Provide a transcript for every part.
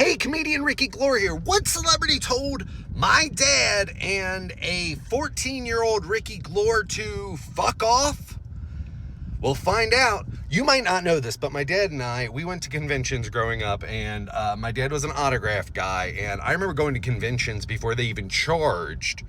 Hey, comedian Ricky Glore here. What celebrity told my dad and a 14-year-old Ricky Glore to fuck off? We'll find out. You might not know this, but my dad and I, we went to conventions growing up, and my dad was an autograph guy, and I remember going to conventions before they even charged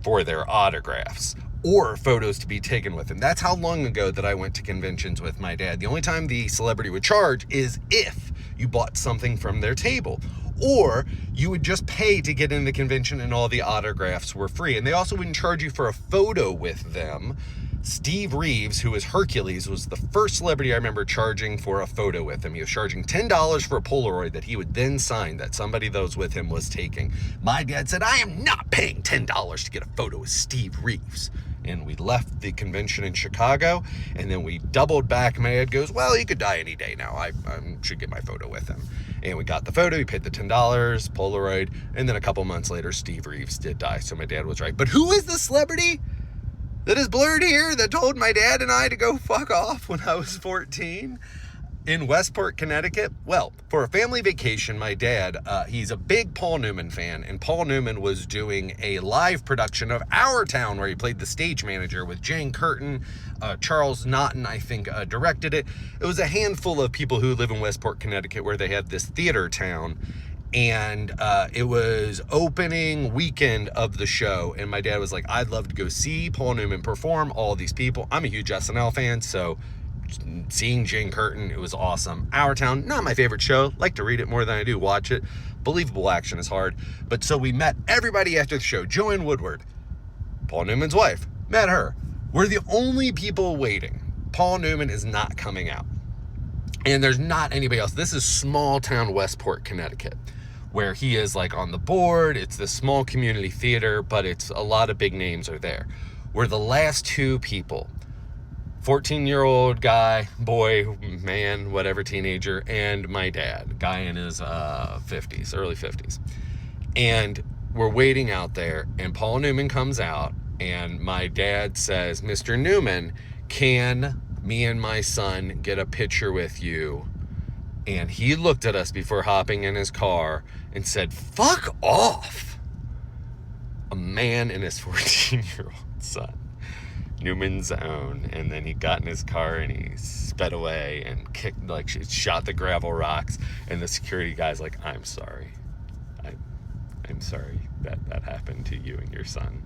for their autographs or photos to be taken with him. That's how long ago that I went to conventions with my dad. The only time the celebrity would charge is if you bought something from their table, or you would just pay to get in the convention and all the autographs were free. And they also wouldn't charge you for a photo with them. Steve Reeves, who was Hercules, was the first celebrity I remember charging for a photo with him. He was charging $10 for a Polaroid that he would then sign that somebody that was with him was taking. My dad said, I am not paying $10 to get a photo with Steve Reeves. And we left the convention in Chicago, and then we doubled back. My dad goes, well, he could die any day now. I should get my photo with him. And we got the photo. He paid the $10, Polaroid, and then a couple months later, Steve Reeves did die. So my dad was right. But who is the celebrity that is blurred here that told my dad and I to go fuck off when I was 14 in Westport, Connecticut? Well, for a family vacation, my dad, he's a big Paul Newman fan, and Paul Newman was doing a live production of Our Town where he played the stage manager with Jane Curtin. Charles Naughton, I think, directed it. It was a handful of people who live in Westport, Connecticut, where they had this theater town. And it was opening weekend of the show, and my dad was like, I'd love to go see Paul Newman perform, all these people. I'm a huge SNL fan, so seeing Jane Curtin, it was awesome. Our Town, not my favorite show. Like to read it more than I do watch it. Believable action is hard. But so we met everybody after the show. Joanne Woodward, Paul Newman's wife, met her. We're the only people waiting. Paul Newman is not coming out. And there's not anybody else. This is small town Westport, Connecticut, where he is like on the board. It's this small community theater, but it's a lot of big names are there. We're the last two people, 14-year-old guy, boy, man, whatever, teenager, and my dad, guy in his 50s, early 50s. And we're waiting out there, and Paul Newman comes out, and my dad says, Mr. Newman, can me and my son get a picture with you? And he looked at us before hopping in his car and said, fuck off. A man and his 14-year-old son, Newman's own. And then he got in his car and he sped away and kicked, like, shot the gravel rocks. And the security guy's like, I'm sorry. I'm sorry that happened to you and your son.